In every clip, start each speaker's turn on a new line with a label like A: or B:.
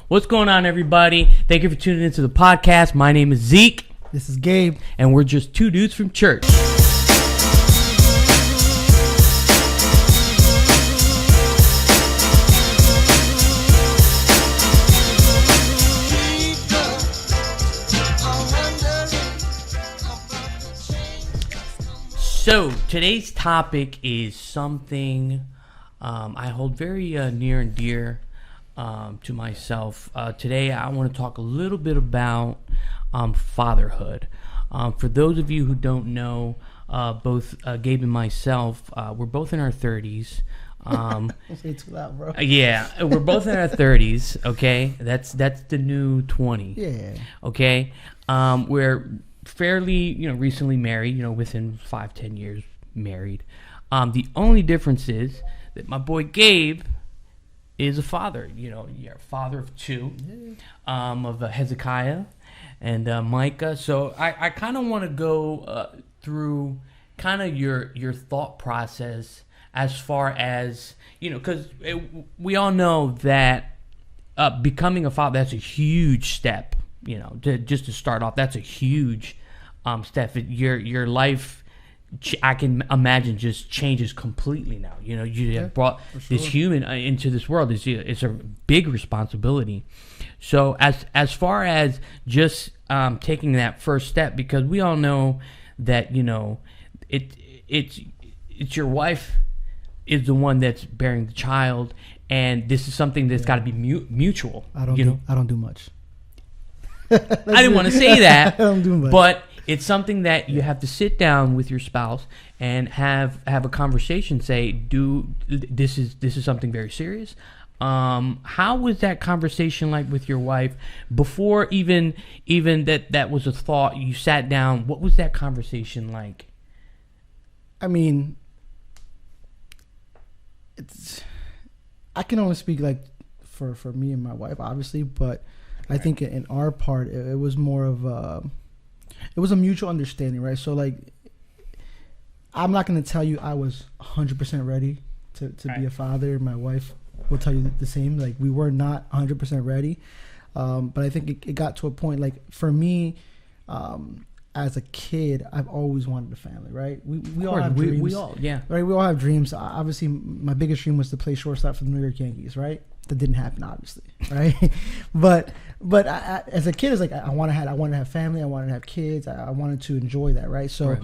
A: What's going on, everybody? Thank you for tuning into the podcast. My name is Zeke.
B: This is Gabe.
A: And we're just two dudes from church. So, today's topic is something I hold very near and dear to myself. Today, I want to talk a little bit about fatherhood. For those of you who don't know, both Gabe and myself, we're both in our 30s.
B: Don't say too loud, bro.
A: Yeah, we're both in our 30s. Okay, that's the new 20.
B: Yeah.
A: Okay, we're fairly, recently married. Within 5-10 years married. The only difference is that my boy Gabe is a father. You're a father of two, of Hezekiah and Micah. So I kind of want to go through kind of your thought process as far as, because we all know that becoming a father, that's a huge step. Just to start off, that's a huge step. Your life, I can imagine, just changes completely now. You have brought this human into this world. It's a big responsibility. So as far as just taking that first step, because we all know that it's your wife is the one that's bearing the child, and this is something that's got to be mutual.
B: I don't do much.
A: I didn't want to say that,
B: I don't do much.
A: But it's something that you have to sit down with your spouse and have a conversation. Say, this is something very serious. How was that conversation like with your wife before even that was a thought? You sat down. What was that conversation like?
B: I mean, I can only speak like for me and my wife, obviously, but I think in our part, it was more of it was a mutual understanding, right? So like, I'm not going to tell you I was 100% ready to be a father. My wife will tell you the same. Like, we were not 100% ready. But I think it got to a point, like for me, as a kid, I've always wanted a family, right? We all have dreams.
A: We all, yeah.
B: Right, we all have dreams. Obviously, my biggest dream was to play shortstop for the New York Yankees, right? That didn't happen, obviously, right? but I, as a kid, it's like I wanted to have family. I wanted to have kids. I wanted to enjoy that, right? So, right.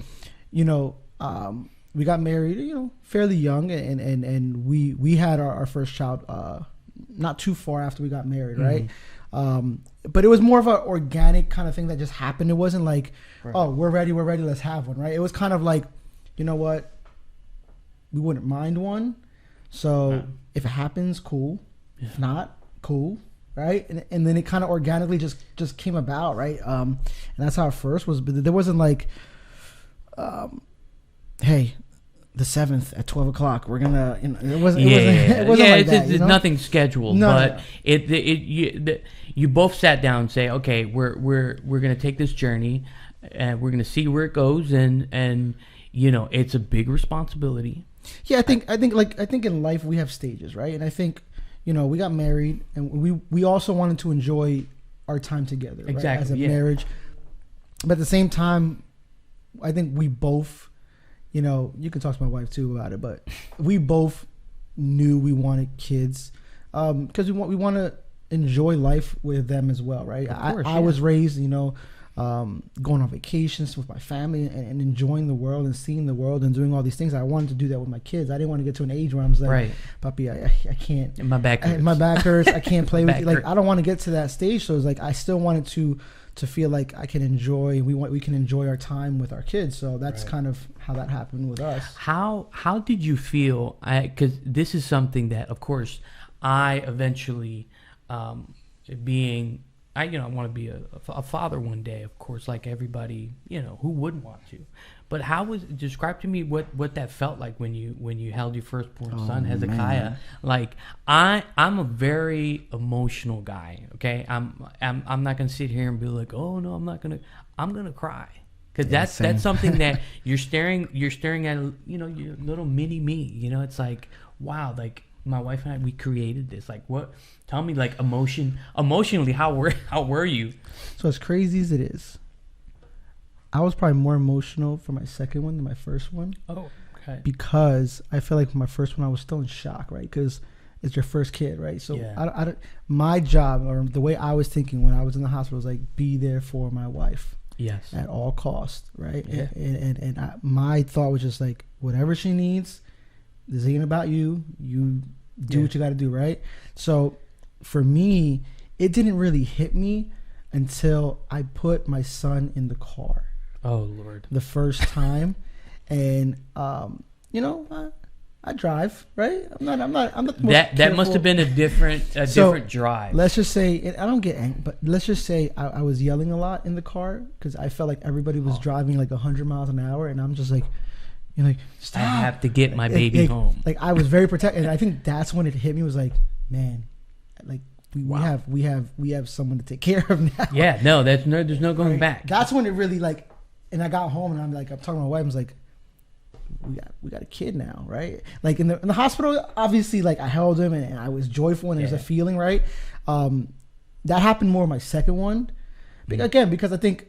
B: We got married, fairly young, and we had our first child not too far after we got married, right? But it was more of an organic kind of thing that just happened. It wasn't like, right, oh, we're ready, let's have one, right? It was kind of like, you know what, we wouldn't mind one. So if it happens, cool. Yeah. If not, cool, right? And then it kind of organically just came about, right? And that's how it first was. But there wasn't like, hey, the 7th at 12 o'clock, we're gonna. It wasn't like that.
A: It's nothing scheduled,
B: no,
A: but
B: no.
A: You both sat down and say, okay, we're gonna take this journey, and we're gonna see where it goes, and it's a big responsibility.
B: Yeah, I think in life we have stages, right? And I think, we got married, and we also wanted to enjoy our time together, right?
A: Exactly,
B: As a marriage. But at the same time, I think we both, you can talk to my wife too about it, but we both knew we wanted kids because we want to enjoy life with them as well, right? Of course, I was raised, going on vacations with my family and enjoying the world and seeing the world and doing all these things. I wanted to do that with my kids. I didn't want to get to an age where I was like, right, Puppy, I can't.
A: My back hurts.
B: My back hurts. I can't play with you. Like, I don't want to get to that stage. So it's like I still wanted to feel like I can enjoy. We can enjoy our time with our kids. So that's right, kind of how that happened with us.
A: How did you feel? Because this is something that, of course, I eventually I want to be a father one day, of course, like everybody, who wouldn't want to. But describe to me what that felt like when you held your firstborn son, Hezekiah. Man. Like, I'm a very emotional guy. Okay, I'm not gonna sit here and be like, oh no, I'm gonna cry. Because that's something that you're staring at, your little mini me. It's like, wow, like my wife and I, we created this. Like, what? Tell me, like, emotionally, how were you?
B: So as crazy as it is, I was probably more emotional for my second one than my first one.
A: Oh, okay.
B: Because I feel like my first one I was still in shock, right? Because it's your first kid, right? So I don't, my job, or the way I was thinking when I was in the hospital, was like, be there for my wife.
A: Yes.
B: At all costs, right?
A: Yeah.
B: And my thought was just like, whatever she needs, this ain't about you. You do what you got to do, right? So for me, it didn't really hit me until I put my son in the car.
A: Oh, Lord.
B: The first time. And, I drive, right? I'm not the most
A: that must have been a different drive.
B: Let's just say, I don't get angry, but let's just say I was yelling a lot in the car because I felt like everybody was driving like 100 miles an hour, and I'm just like, stop.
A: I have to get my baby home.
B: Like, I was very protected, and I think that's when it hit me. Was like, man, like we have someone to take care of now.
A: Yeah, no, there's no going back.
B: That's when it really like, and I got home and I'm talking to my wife. I was like, we got a kid now, right? Like in the hospital, obviously, like I held him and I was joyful and there's a feeling, right? That happened more in my second one, again, because I think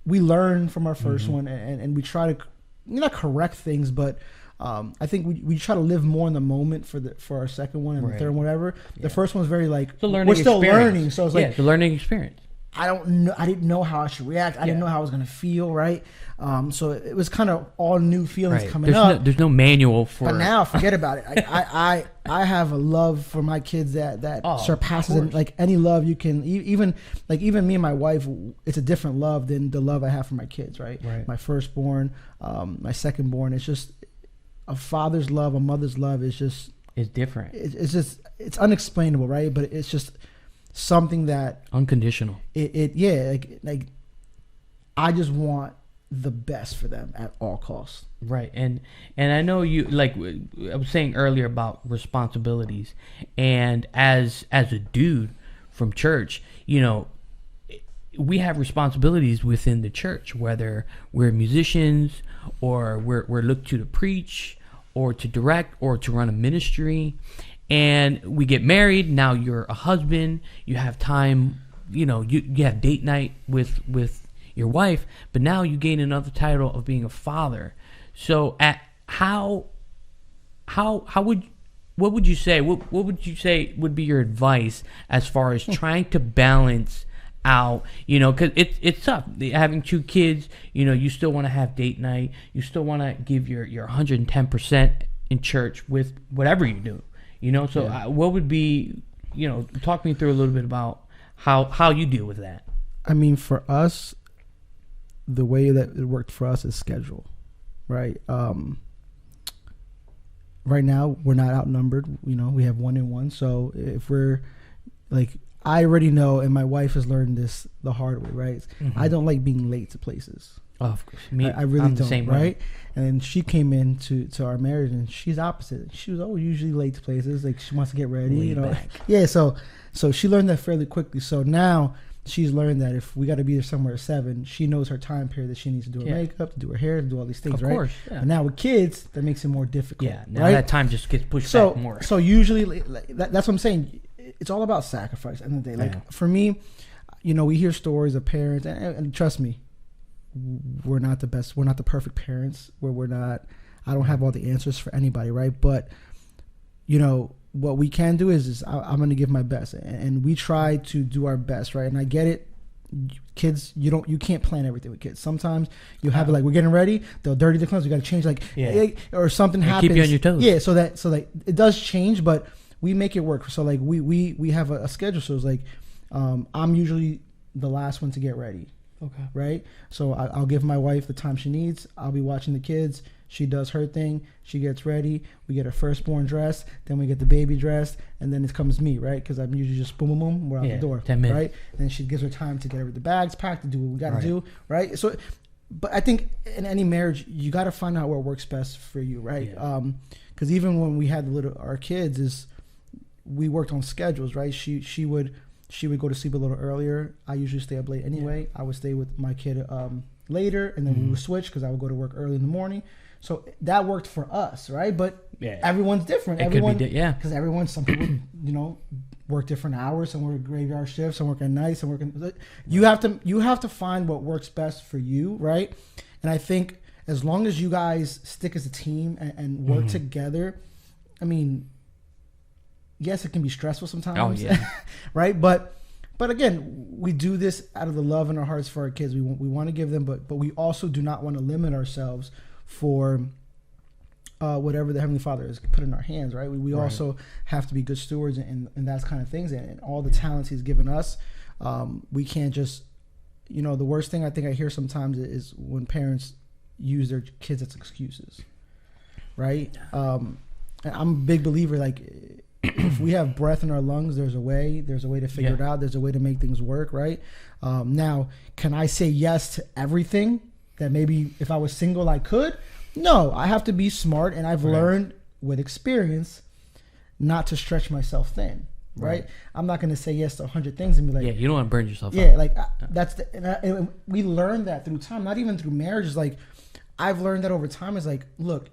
B: we learn from our first one and we try to not correct things, but I think we try to live more in the moment for our second one and the third one, whatever. The first one's very like we're still learning, so it's like
A: it's a learning experience.
B: I didn't know how I should react. I didn't know how I was gonna feel, right? So it was kind of all new feelings coming up.
A: There's no manual for.
B: But now, forget about it. I have a love for my kids that surpasses like any love you can. Even me and my wife, it's a different love than the love I have for my kids, right? My firstborn, my secondborn. It's just a father's love, a mother's love. It's
A: different.
B: It's unexplainable, right? But it's just something that
A: unconditional.
B: Like I just want the best for them at all costs.
A: Right. And I know you, like I was saying earlier about responsibilities, and as a dude from church, we have responsibilities within the church, whether we're musicians or we're looked to preach or to direct or to run a ministry. And we get married. Now you're a husband. You have time. You have date night with your wife. But now you gain another title of being a father. So, what would you say? What would you say would be your advice as far as trying to balance out? Because it's tough having two kids. You still want to have date night. You still want to give your 110% in church with whatever you do. What would be, talk me through a little bit about how you deal with that.
B: I mean, for us, the way that it worked for us is schedule, right? Right now, we're not outnumbered. We have 1 and 1. So if we're like, I already know, and my wife has learned this the hard way, right? Mm-hmm. I don't like being late to places.
A: Oh, of course.
B: I really don't, right? Way. And she came into our marriage, and she's opposite. She was always usually late to places. Like, she wants to get ready,
A: back.
B: Yeah, so she learned that fairly quickly. So now she's learned that if we got to be there somewhere at 7, she knows her time period that she needs to do her makeup, to do her hair, to do all these things, right?
A: Of course, yeah.
B: But now with kids, that makes it more difficult.
A: Yeah, now
B: right?
A: that time just gets pushed back more.
B: So usually, that's what I'm saying. It's all about sacrifice at the end of the day. Like, for me, we hear stories of parents, and trust me, we're not the best. We're not the perfect parents. I don't have all the answers for anybody, right? But, what we can do is I'm going to give my best, and we try to do our best, right? And I get it. Kids, you can't plan everything with kids. Sometimes you have it like, we're getting ready, they'll dirty the clothes, we got to change, or something happens.
A: Keep you on your toes.
B: Yeah, so that it does change, but we make it work. So like we have a schedule. So it's like I'm usually the last one to get ready.
A: Okay.
B: Right. So I'll give my wife the time she needs. I'll be watching the kids. She does her thing. She gets ready. We get her firstborn dressed. Then we get the baby dressed, and then it comes me, right? Because I'm usually just boom, boom, boom. We're out the door,
A: 10 minutes.
B: right? And then she gives her time to get the bags packed, to do what we got to do, right? So, but I think in any marriage, you got to find out what works best for you, right? Because even when we had our kids, we worked on schedules, right? She would go to sleep a little earlier. I usually stay up late anyway. I would stay with my kid later, and then we would switch because I would go to work early in the morning. So that worked for us, right? But
A: Yeah.
B: everyone's different.
A: It
B: Everyone,
A: could be, yeah.
B: because some people, work different hours. Some work graveyard shifts. Some work at night. Some work. You have to find what works best for you, right? And I think as long as you guys stick as a team and work together, I mean, yes, it can be stressful sometimes.
A: Oh yeah.
B: Right, but again, we do this out of the love in our hearts for our kids. We want to give them, but we also do not want to limit ourselves for whatever the Heavenly Father has put in our hands, right? We also have to be good stewards and that kind of things, and all the talents He's given us. We can't just, the worst thing I think I hear sometimes is when parents use their kids as excuses, right? And I'm a big believer, like, if we have breath in our lungs, there's a way to figure it out. There's a way to make things work, right? Now, can I say yes to everything that maybe if I was single I could? No, I have to be smart, and I've learned with experience not to stretch myself thin, right? I'm not going to say yes to 100 things and be like,
A: you don't want to burn yourself out.
B: Yeah, like and we learned that through time, not even through marriages. Like, I've learned that over time is like, look,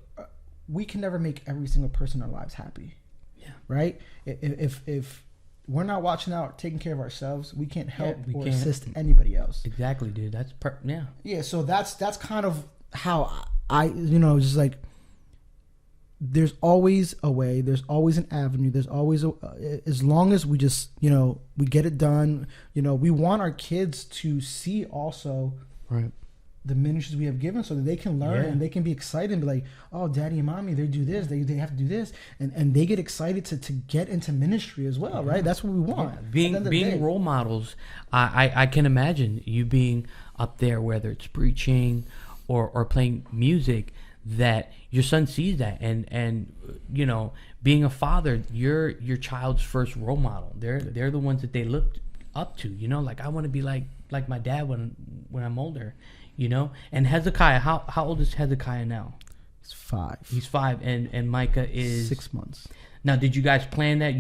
B: we can never make every single person in our lives happy. Yeah. Right? If we're not watching out, taking care of ourselves, we can't help or assist anybody else.
A: Exactly, dude. That's
B: Yeah, so that's kind of how I just like, there's always a way, there's always an avenue, there's always as long as we just, we get it done, we want our kids to see also the ministries we have given so that they can learn and they can be excited and be like, oh, daddy and mommy, they do this, they have to do this, and they get excited to get into ministry as well, right? That's what we want.
A: Being role models, I can imagine you being up there, whether it's preaching or playing music, that your son sees that, and being a father, you're your child's first role model. They're the ones that they look up to, like, I want to be like my dad when I'm older. And Hezekiah, how old is Hezekiah now?
B: He's 5.
A: He's 5, and Micah is
B: 6 months.
A: Now, did you guys plan that?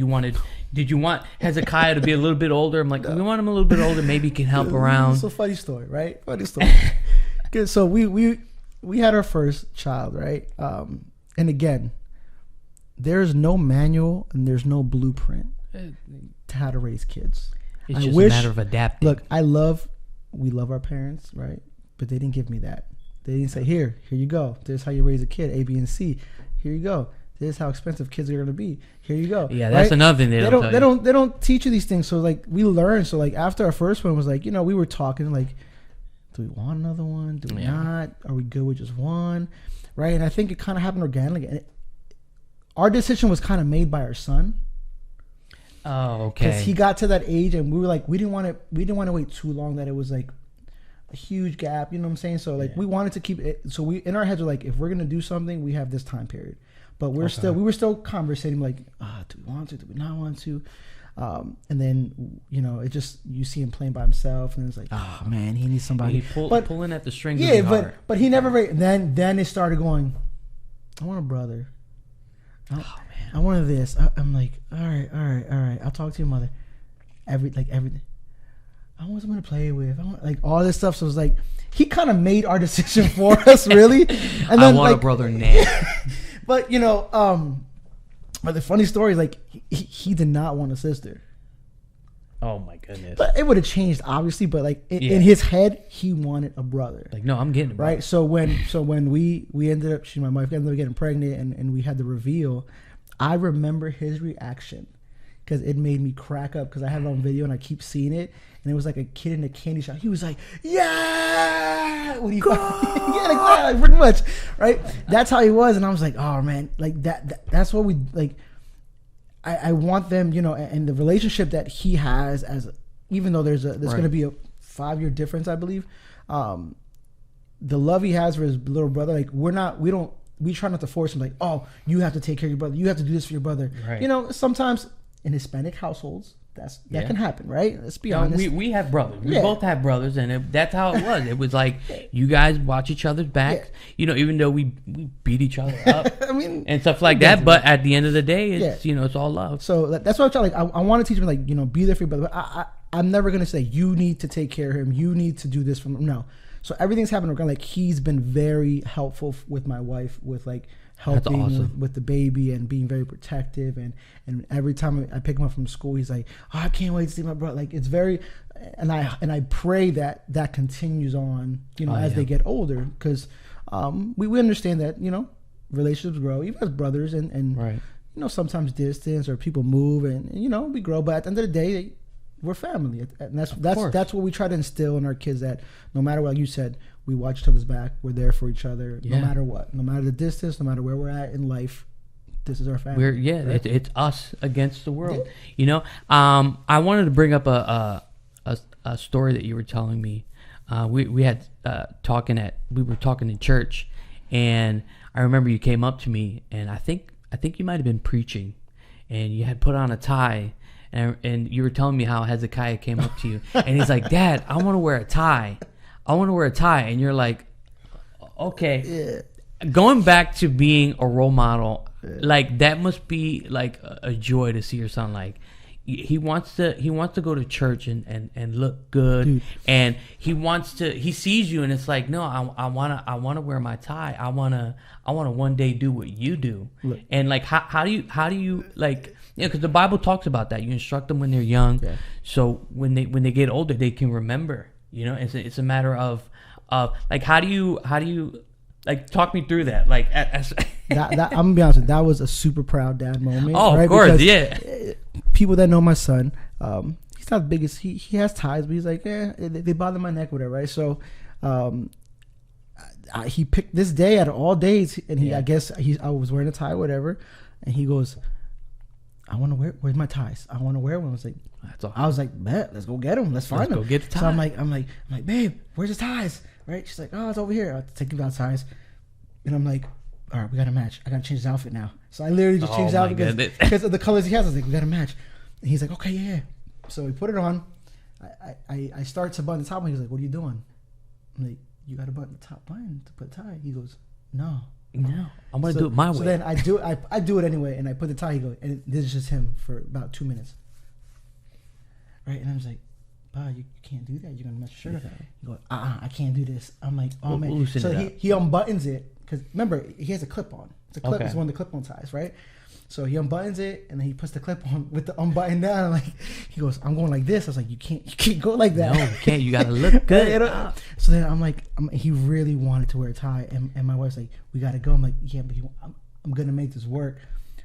A: Did you want Hezekiah to be a little bit older? I'm like, we want him a little bit older. Maybe he can help around.
B: It's a funny story, right? Funny story. Good. So we had our first child, right? And again, there's no manual and there's no blueprint to how to raise kids.
A: It's just a matter of adapting.
B: Look, we love our parents, right? But they didn't give me that. They didn't say, here you go. This is how you raise a kid, A, B, and C. Here you go. This is how expensive kids are going to be. Here you go.
A: Yeah, that's another thing they
B: don't teach you these things. So like, we learn. So like, after our first one was like, we were talking like, do we want another one? Do we not? Are we good with just one? Right? And I think it kind of happened organically. Our decision was kind of made by our son.
A: Oh, okay.
B: Because he got to that age, and we were like, we didn't want to wait too long that it was like a huge gap. You know what I'm saying? So like, we wanted to keep it. So we, in our heads, were like, if we're gonna do something, we have this time period. But we were still conversating like, do we want to? Do we not want to? And then it just, you see him playing by himself, and it's like, oh man, he needs somebody.
A: Pulling at the strings.
B: Yeah, but he never. Then it started going, I want a brother. I wanted this. I'm like, all right. I'll talk to your mother. Everything. I want someone to play with. I want like all this stuff. So it was like, he kind of made our decision for us, really. And then,
A: I want a brother now.
B: But but the funny story is like, he did not want a sister.
A: Oh my goodness.
B: But it would have changed, obviously. But like in his head, he wanted a brother.
A: Like, no, I'm getting a brother.
B: Right. So when we ended up, my wife ended up getting pregnant, and we had the reveal. I remember his reaction because it made me crack up because I have it on video and I keep seeing it, and it was like a kid in a candy shop. He was like, "Yeah!" What do you? Yeah, like pretty much, right? That's how he was, and I was like, "Oh man, like that's what we like." I want them, and the relationship that he has, as even though there's going to be a 5-year difference, I believe. The love he has for his little brother, like we try not to force him, like, oh, you have to take care of your brother, you have to do this for your brother. Right. Sometimes in Hispanic households, that can happen, right? Let's be honest.
A: We have brothers. We both have brothers, and that's how it was. It was like, you guys watch each other's backs. Even though we beat each other up, and stuff like that. But at the end of the day, it's it's all love.
B: So that's what I try. Like, I want to teach him, like, be there for your brother. But I'm never gonna say you need to take care of him. You need to do this for him. No, So everything's happened. Like he's been very helpful with my wife with like helping
A: awesome.
B: with the baby and being very protective. And every time I pick him up from school, he's like, oh, I can't wait to see my brother. Like it's very, and I pray that continues on, as they get older, because we understand that, relationships grow, even as brothers, and
A: Right.
B: Sometimes distance or people move, and we grow. But at the end of the day, we're family, and that's what we try to instill in our kids. That no matter what, like you said, we watch each other's back. We're there for each other, no matter what, no matter the distance, no matter where we're at in life. This is our family. Right?
A: It's us against the world. Yeah. I wanted to bring up a story that you were telling me. We were talking in church, and I remember you came up to me, and I think you might have been preaching, and you had put on a tie, and you were telling me how Hezekiah came up to you, and he's like, Dad, I want to wear a tie. And you're like, okay. Yeah. Going back to being a role model, like that must be like a joy to see your son. Like he wants to go to church and look good. Dude. And he sees you, and it's like, no, I wanna wear my tie. I wanna one day do what you do. Look. And like how do you like, because the Bible talks about that. You instruct them when they're young, so when they get older, they can remember. It's a matter of like how do you like talk me through that? Like
B: that I'm gonna be honest with you, that was a super proud dad moment.
A: Oh,
B: right?
A: Of course,
B: because
A: yeah.
B: People that know my son, he's not the biggest. He has ties, but he's like, they bother my neck, whatever, right? So, he picked this day out of all days, and I was wearing a tie, whatever, and he goes, I want to wear. Where's my ties? I want to wear one. I was like, that's awesome. I was like, bet, let's go get them. Let's find them.
A: Go get the tie.
B: So I'm like, babe, where's the ties? Right? She's like, oh, it's over here. I'll take him outside, and I'm like, all right, we got to match. I got to change his outfit now. So I literally just changed his outfit because of the colors he has. I was like, we got to match. And he's like, okay, yeah. So we put it on. I start to button the top, and he's like, what are you doing? I'm like, you got to button the top button to put a tie. He goes, no.
A: I'm gonna do it my way.
B: So then I do it anyway, and I put the tie. He goes, and this is just him for about 2 minutes, right? And I was like, "Bah, you can't do that. You're gonna mess your shirt up." He goes, I can't do this. I'm like, "Oh man!" So he unbuttons it because remember he has a clip on. It's a clip. Okay. It's one of the clip-on ties, right? So he unbuttons it, and then he puts the clip on with the unbutton down. Like he goes, "I'm going like this." I was like, "You can't go like that.
A: No, you can't. You gotta look good."
B: So then I'm like, he really wanted to wear a tie, and my wife's like, "We gotta go." I'm like, "Yeah, but I'm gonna make this work."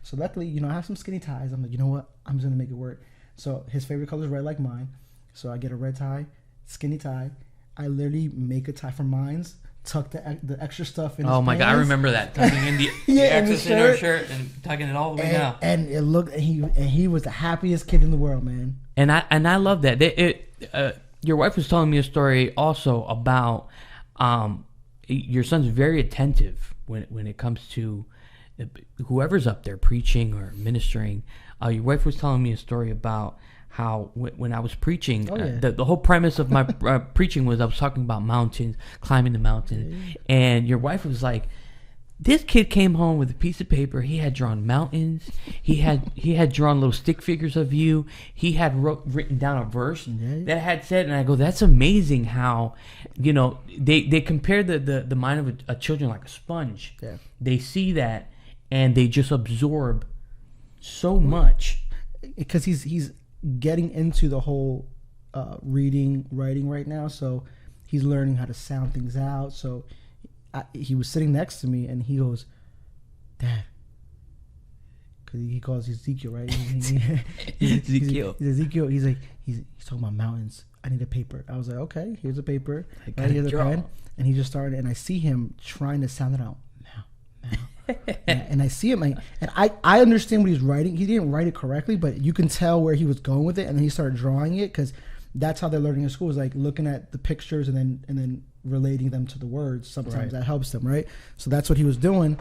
B: So luckily, I have some skinny ties. I'm like, you know what? I'm just gonna make it work. So his favorite color is red, like mine. So I get a red tie, skinny tie. I literally make a tie for mine's. Tuck the extra stuff in.
A: Oh my god, I remember that, tucking in the excess in our shirt and tucking it all the way down.
B: And it looked, and he was the happiest kid in the world, man.
A: And I love that. Your wife was telling me a story also about your son's very attentive when it comes to whoever's up there preaching or ministering. Your wife was telling me a story about how when I was preaching, the whole premise of my preaching was I was talking about mountains, climbing the mountains, and your wife was like, this kid came home with a piece of paper. He had drawn mountains. He had drawn little stick figures of you. He had written down a verse that had said, and I go, that's amazing how, they compare the mind of a children like a sponge. Yeah. They see that and they just absorb so much.
B: Because he's getting into the whole reading, writing right now, so he's learning how to sound things out. So he was sitting next to me, and he goes, "Dad," because he calls Ezekiel, right?
A: Ezekiel.
B: He's Ezekiel. He's like, he's talking about mountains. I need a paper. I was like, okay, here's a paper. Right, here's a pen. And he just started, and I see him trying to sound it out. and I see him, and I understand what he's writing. He didn't write it correctly, but you can tell where he was going with it, and then he started drawing it, because that's how they're learning in school, is like looking at the pictures and then relating them to the words. Sometimes that helps them, right? So that's what he was doing.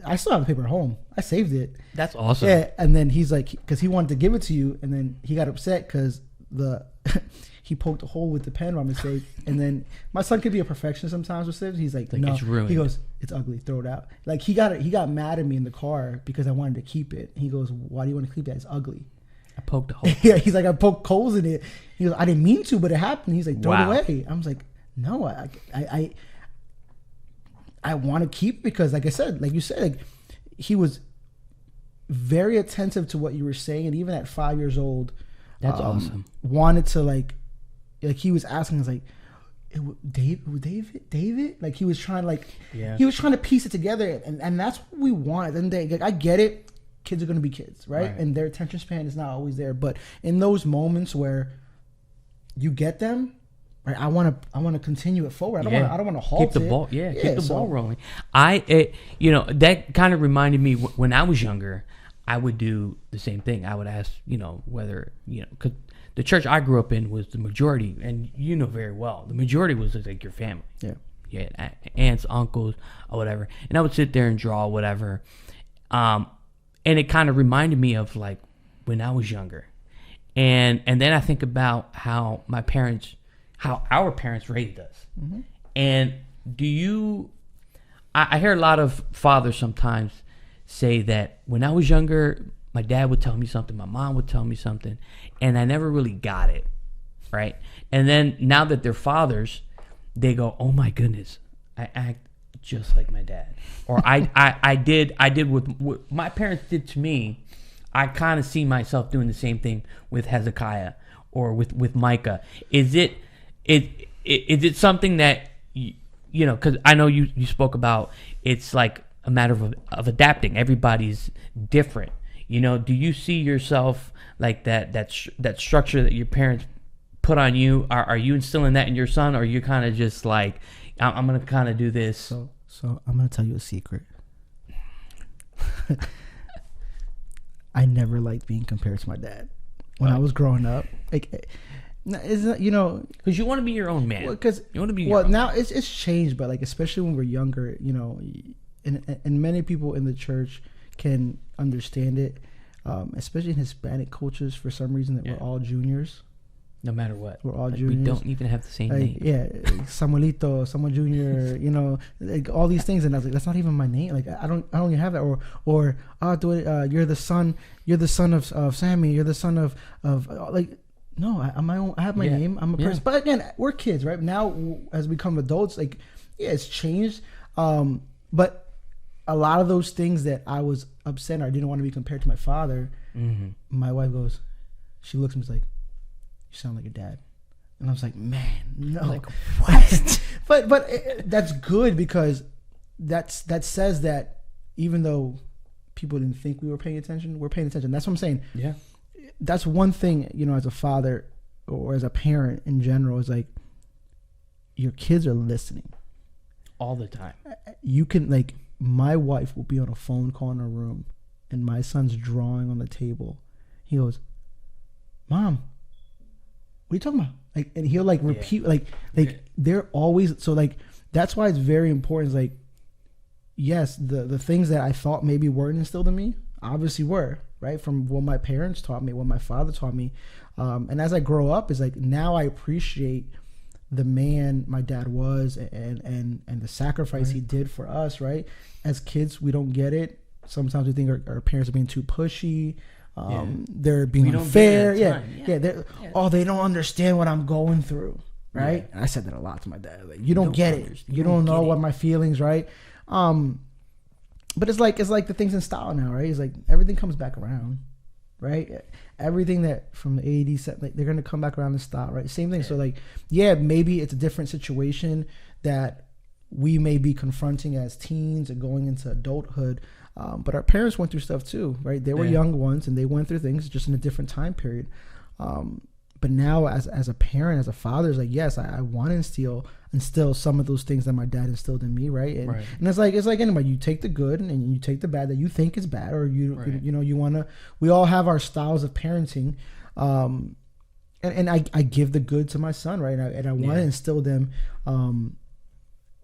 B: I still have the paper at home. I saved it.
A: That's awesome.
B: Yeah, and then he's like, because he wanted to give it to you, and then he got upset because he poked a hole with the pen by mistake. And then my son could be a perfectionist sometimes with it. He's like, no.
A: It's ruined.
B: He goes, it's ugly. Throw it out. Like he got mad at me in the car because I wanted to keep it. He goes, why do you want to keep that? It's ugly.
A: I poked a hole.
B: Yeah, he's like, I poked holes in it. He goes, I didn't mean to, but it happened. He's like, throw it away. I was like, no, I want to keep, because like I said, like you said, like, he was very attentive to what you were saying, and even at 5 years old,
A: That's awesome.
B: wanted to like he was asking us like, David, like he was trying he was trying to piece it together, and that's what we wanted. And like, I get it, kids are going to be kids, right? And their attention span is not always there, but in those moments where you get them, right, I want to continue it forward. I don't want to halt
A: keep the
B: it.
A: ball, keep the ball rolling. That kind of reminded me when I was younger, I would do the same thing. I would ask, whether, because the church I grew up in was the majority, and very well, the majority was like your family. Yeah, aunts, uncles, or whatever. And I would sit there and draw whatever. And it kind of reminded me of like when I was younger. And then I think about how our parents raised us. Mm-hmm. And I hear a lot of fathers sometimes say that when I was younger, my dad would tell me something, my mom would tell me something, and I never really got it, right? And then now that they're fathers, they go, "Oh my goodness, I act just like my dad," or I did what my parents did to me. I kind of see myself doing the same thing with Hezekiah or with Micah. Is it something that because I know you spoke about, it's like a matter of adapting. Everybody's different. Do you see yourself like that structure that your parents put on you? Are you instilling that in your son, or are you kind of just like, I'm going to kind of do this?
B: So I'm going to tell you a secret. I never liked being compared to my dad when I was growing up. Like, isn't
A: because you want to be your own man.
B: Because
A: you want to be.
B: Now it's changed, but like especially when we're younger, and many people in the church can understand it, especially in Hispanic cultures. For some reason, that we're all juniors.
A: No matter what,
B: we're all juniors.
A: We don't even have the same name.
B: Yeah, Samuelito, Samuel Junior. Like all these things, and I was like, that's not even my name. Like I don't even have that. Or you're the son. You're the son of Sammy. You're the son of like. No, I'm my own. I have my name. I'm a person. But again, we're kids, right? Now, as we become adults, like, it's changed. But a lot of those things that I was upset, or I didn't want to be compared to my father. Mm-hmm. My wife goes, she looks at me, like, you sound like your dad. And I was like, man, no.
A: Like, what?
B: but that's good, because that says that even though people didn't think we were paying attention, we're paying attention. That's what I'm saying.
A: Yeah.
B: That's one thing, as a father or as a parent in general, is like, your kids are listening
A: all the time.
B: You can, like, my wife will be on a phone call in a room and my son's drawing on the table. He goes, Mom, what are you talking about? Like, and he'll like repeat, like they're always, so like, that's why it's very important. It's like, yes, the things that I thought maybe weren't instilled in me obviously were, right? From what my parents taught me, what my father taught me. And as I grow up, it's like, now I appreciate the man my dad was, and the sacrifice he did for us, right? As kids, we don't get it. Sometimes we think our parents are being too pushy. They're being unfair. They don't understand what I'm going through, right? And I said that a lot to my dad. Like, you don't get it. You don't know what my feelings, right? But it's like the things in style now, right? It's like everything comes back around, right? Everything that from the 80s, like, they're gonna come back around in style, right? Same thing. So like, maybe it's a different situation that we may be confronting as teens and going into adulthood. But our parents went through stuff too, right? They were young ones, and they went through things just in a different time period. But now, as a parent, as a father, it's like, yes, I want to instill some of those things that my dad instilled in me, right? And it's like anybody, you take the good and you take the bad that you think is bad, or you want to. We all have our styles of parenting, and I give the good to my son, right? And I want to instill them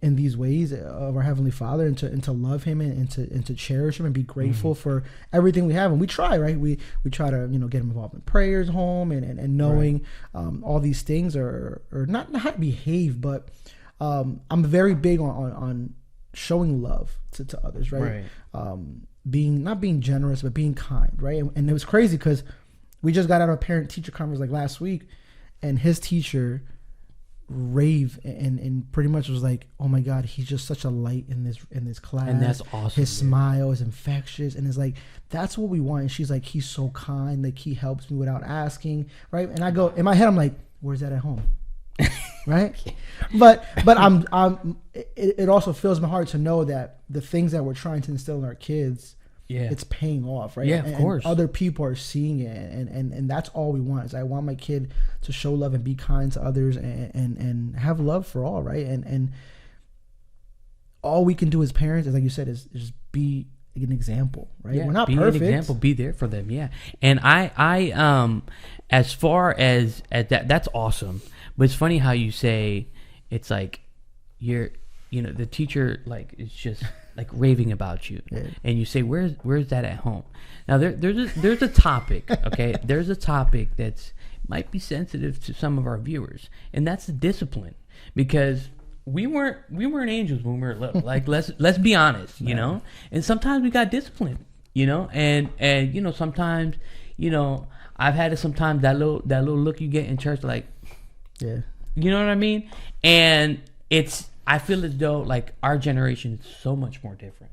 B: in these ways of our Heavenly Father, and to love Him and to cherish Him and be grateful for everything we have. And we try, right? We try to get Him involved in prayers home and knowing all these things, or not behave, but I'm very big on showing love to others, right? Not being generous, but being kind, right? And it was crazy because we just got out of a parent-teacher conference like last week, and his teacher rave and pretty much was like, oh my God, he's just such a light in this class.
A: And that's awesome.
B: His smile is infectious, and it's like, that's what we want. And she's like, he's so kind, like he helps me without asking, right? And I go in my head, I'm like, where's that at home? Right? But it also fills my heart to know that the things that we're trying to instill in our kids, it's paying off, right?
A: Yeah, of course.
B: Other people are seeing it, and that's all we want. Is I want my kid to show love and be kind to others, and have love for all, right? And all we can do as parents, as like you said, is just be an example, right?
A: Yeah,
B: we're not
A: be
B: perfect.
A: An example, be there for them, yeah. And I as far as that, that's awesome. But it's funny how you say it's like the teacher like is just like raving about you, and you say where's that at home? Now there's a topic, okay? There's a topic that's might be sensitive to some of our viewers, and that's the discipline, because we weren't angels when we were little. Like let's be honest, you know. And sometimes we got discipline, you know, and sometimes I've had it sometimes that little look you get in church, like.
B: Yeah.
A: You know what I mean? And I feel as though like our generation is so much more different.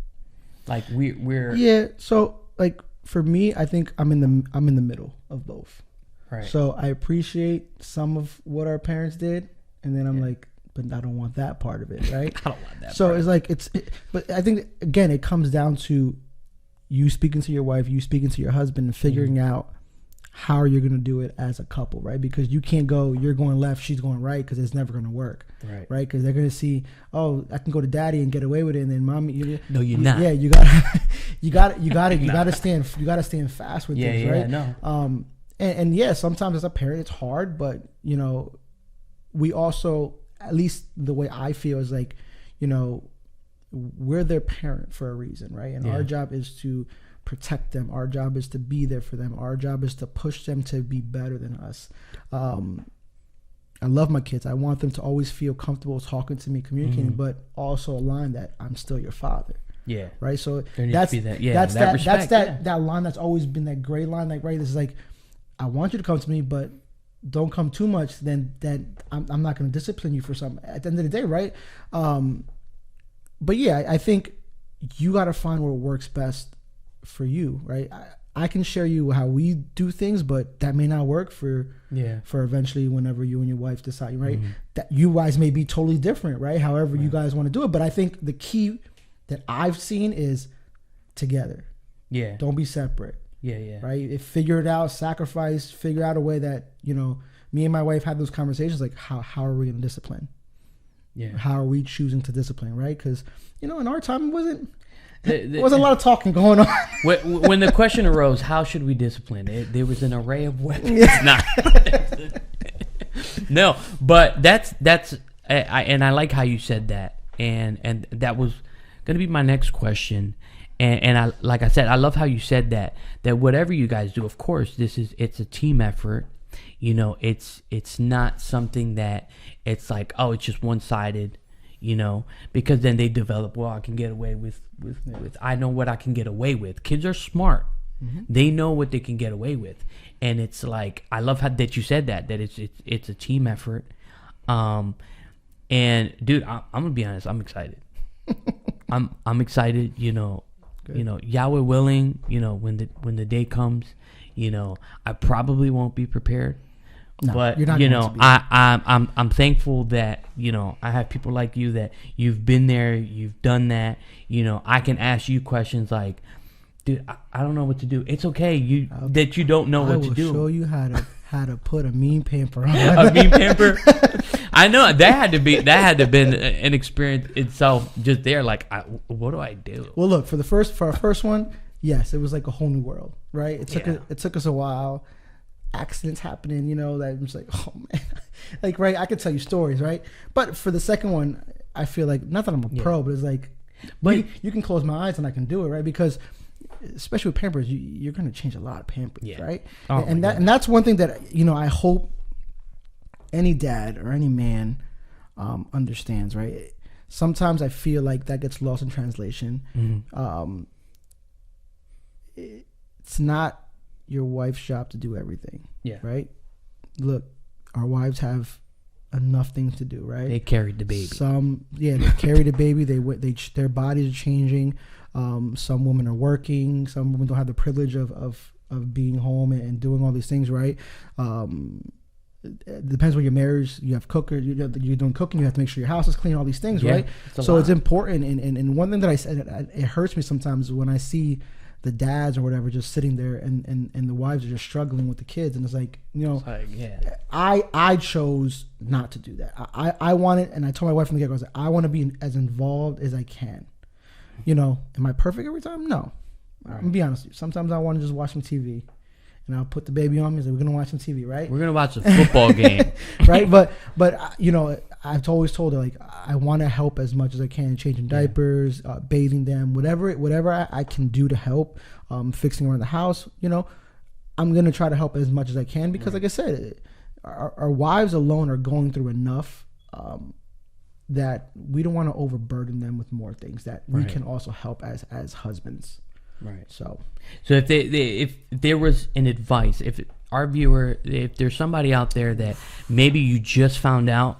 A: Like we're
B: Yeah, so like for me, I think I'm in the middle of both.
A: Right.
B: So I appreciate some of what our parents did, and then I'm like, but I don't want that part of it, right?
A: I don't want that.
B: So
A: part.
B: it's like but I think again it comes down to you speaking to your wife, you speaking to your husband, and figuring out how you're going to do it as a couple, right? Because you can't go, you're going left, she's going right, because it's never going to work, right? Because they're going to see, oh, I can go to daddy and get away with it, and then mommy,
A: no, you're not.
B: Yeah, you got to stand fast with things, right?
A: No.
B: And yeah, sometimes as a parent, it's hard, but we also, at least the way I feel is like, we're their parent for a reason, right? And our job is to protect them. Our job is to be there for them. Our job is to push them to be better than us. I love my kids. I want them to always feel comfortable talking to me, communicating, but also align that I'm still your father.
A: Yeah.
B: Right. So
A: that's
B: that line that's always been that gray line. Like, right, this is like, I want you to come to me, but don't come too much. Then I'm not going to discipline you for something at the end of the day. Right. But yeah, I think you got to find what works best for you, right? I can share you how we do things, but that may not work for eventually whenever you and your wife decide, right? That you guys may be totally different, right? However you guys want to do it. But I think the key that I've seen is together. Yeah. Don't be separate.
A: Yeah.
B: Right? Figure it out, sacrifice, figure out a way that, me and my wife had those conversations like, how are we going to discipline? Yeah. How are we choosing to discipline, right? Because, in our time it wasn't there was a lot of talking going on.
A: When the question arose, how should we discipline? There was an array of weapons. No, but that's and I like how you said that, and that was going to be my next question. And I, like I said, I love how you said that whatever you guys do, of course, it's a team effort. It's not something that it's like, oh, it's just one-sided. Because then they develop, well, I can get away with I know what I can get away with. Kids are smart. Mm-hmm. They know what they can get away with. And it's like, I love how that you said that it's a team effort. And dude, I'm going to be honest, I'm excited. I'm excited, Good. Yahweh willing, when the day comes, I probably won't be prepared. No, but you're not I'm thankful that I have people like you that you've been there, you've done that. I can ask you questions like, dude, I don't know what to do. It's okay that you don't know what to do.
B: I will show you how to put a mean pamper on.
A: A mean pamper. I know that had to have been an experience itself just there. Like, what do I do?
B: Well, look, for our first one, yes, it was like a whole new world, right? It took us a while. Accidents happening, that I'm just like, oh man, like, right, I could tell you stories, right? But for the second one, I feel like, not that I'm a pro, but it's like, but you can close my eyes and I can do it, right? Because especially with Pampers, you're going to change a lot of Pampers, right? Oh, and that's one thing that I hope any dad or any man understands, right? Sometimes I feel like that gets lost in translation. Mm-hmm. It's not your wife's job to do everything. Yeah. Right? Look, our wives have enough things to do, right?
A: They carried the baby.
B: They carry the baby. Their bodies are changing. Some women are working. Some women don't have the privilege of being home and doing all these things, right? It depends on your marriage. You have cookers. You're doing cooking. You have to make sure your house is clean. All these things, right? So it's important. And one thing that I said, it hurts me sometimes when I see the dads or whatever just sitting there and the wives are just struggling with the kids, and it's like, I chose not to do that. I wanted, and I told my wife from the get-go, I was like, I want to be as involved as I can. Am I perfect every time? No. Right. I'm gonna be honest with you. Sometimes I want to just watch some TV, and I'll put the baby on me and say, we're gonna watch some TV, right?
A: We're gonna watch a football game,
B: right? But I've always told her, like, I want to help as much as I can, changing diapers, bathing them, whatever I can do to help, fixing around the house. I'm gonna try to help as much as I can because, like I said, our wives alone are going through enough that we don't want to overburden them with more things that we can also help as husbands.
A: Right.
B: So
A: if there was an advice, if there's somebody out there that maybe you just found out,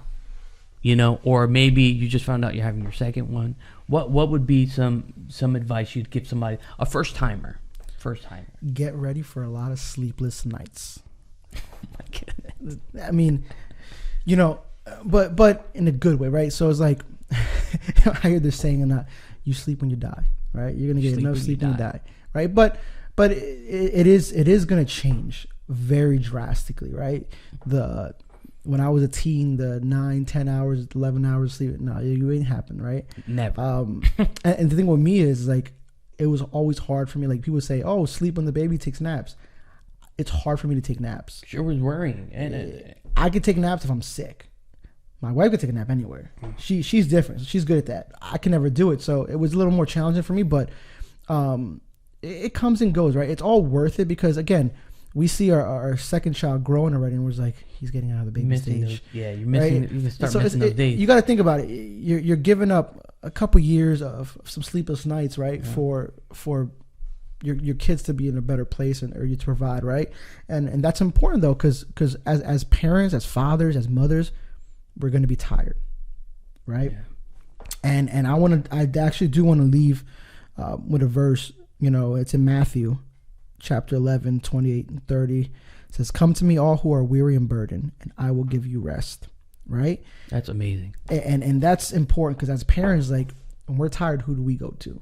A: or maybe you just found out you're having your second one, what would be some advice you'd give somebody, a first timer?
B: Get ready for a lot of sleepless nights.
A: Oh my goodness.
B: I mean, but in a good way, right? So it's like, I hear this saying, you sleep when you die, right? You're gonna get enough sleep when you die, right? But it is gonna change very drastically, right? When I was a teen, the 9, 10 hours, 11 hours sleep, no, it ain't happen, right?
A: Never.
B: And the thing with me is, like, it was always hard for me. Like, people say, "Oh, sleep when the baby takes naps." It's hard for me to take naps.
A: Sure was worrying, and
B: I could take naps if I'm sick. My wife could take a nap anywhere. She's different. She's good at that. I can never do it. So it was a little more challenging for me, but it comes and goes, right? It's all worth it because, again, we see our second child growing already, and we're like, he's getting out of the baby stage.
A: You're missing. Right? You can start missing those days.
B: You got to think about it. You're giving up a couple years of some sleepless nights, right? Yeah. For your kids to be in a better place or you to provide, right? And that's important though, because as parents, as fathers, as mothers, we're going to be tired, right? Yeah. And I actually do want to leave with a verse. It's in Matthew chapter 11, 28 and 30. It says, "Come to me, all who are weary and burdened, and I will give you rest." Right?
A: That's amazing.
B: And that's important because as parents, like, when we're tired, who do we go to?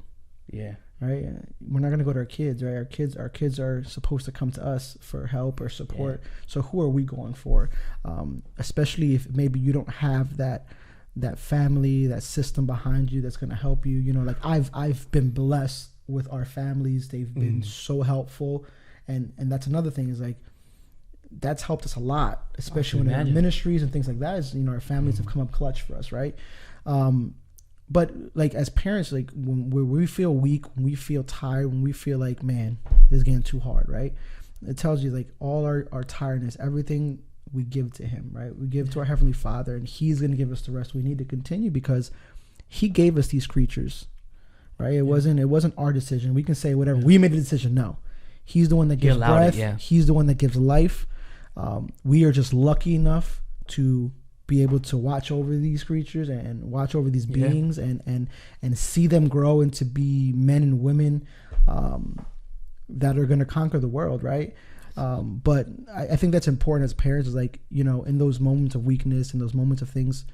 A: Yeah.
B: Right? We're not going to go to our kids, right? Our kids are supposed to come to us for help or support. Yeah. So who are we going for? Especially if maybe you don't have that family, that system behind you that's going to help you. Like, I've been blessed with our families. They've been so helpful. And that's another thing is, like, that's helped us a lot, especially when in ministries and things like that. Is our families have come up clutch for us, right? But like as parents, like when we feel weak, when we feel tired, when we feel like, man, this is getting too hard, right? It tells you, like, all our tiredness, everything we give to Him, right? We give to our Heavenly Father, and He's going to give us the rest we need to continue because He gave us these creatures, right? It wasn't our decision. We can say whatever. We made the decision. No, He's the one that gives breath. He's the one that gives life. We are just lucky enough to be able to watch over these creatures and watch over these beings and see them grow into be men and women that are going to conquer the world, right? But I think that's important as parents, is like, in those moments of weakness, in those moments of things,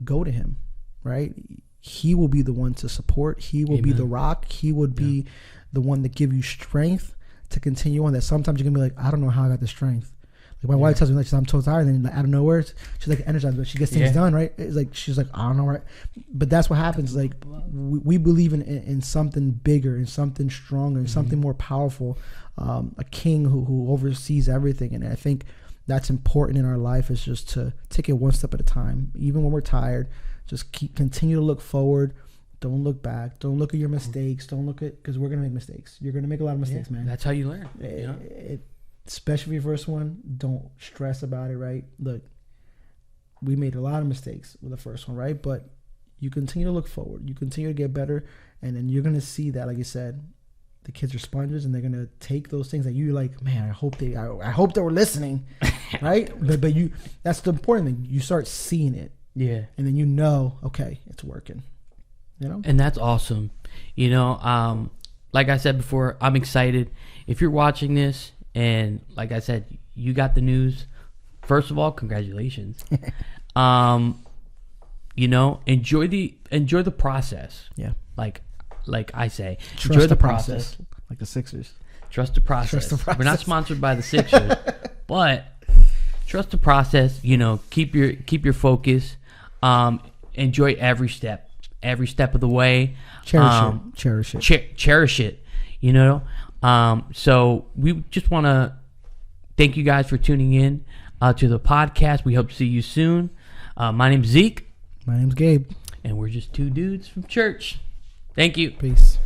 B: go to Him, right? He will be the one to support. He will be the rock. He would be the one that give you strength to continue on. That sometimes you're gonna be like, I don't know how I got the strength. Like, my wife tells me, like, I'm so tired, and then, like, out of nowhere she's like energized, but she gets things done, right? It's like she's like, I don't know, right? But that's what happens. Like, we believe in something bigger, in something stronger, in something more powerful, a king who oversees everything. And I think that's important in our life, is just to take it one step at a time. Even when we're tired, just continue to look forward. Don't look back. Don't look at your mistakes. Don't look at, because we're gonna make mistakes. You're gonna make a lot of mistakes, man.
A: That's how you learn.
B: Especially your first one, don't stress about it, right? Look, we made a lot of mistakes with the first one, right? But you continue to look forward. You continue to get better, and then you're going to see that, like you said, the kids are sponges, and they're gonna take those things that you like. Man, I hope they were listening, right? But you, that's the important thing. You start seeing it,
A: Yeah.
B: and then you know, okay, it's working. You know,
A: And that's awesome. You know, like I said before, I'm excited. If you're watching this, and like I said, you got the news. First of all, congratulations. You know, enjoy the process.
B: Yeah.
A: Like I say,
B: Trust
A: enjoy
B: the process. Like the Sixers.
A: Trust the process.
B: Trust the process.
A: We're not sponsored by the Sixers, but trust the process. You know, keep your focus. Enjoy every step of the way.
B: Cherish it.
A: Cherish it. You know. So we just want to thank you guys for tuning in to the podcast. We hope to see you soon. My name's Zeke.
B: My name's Gabe.
A: And we're just two dudes from church. Thank you.
B: Peace.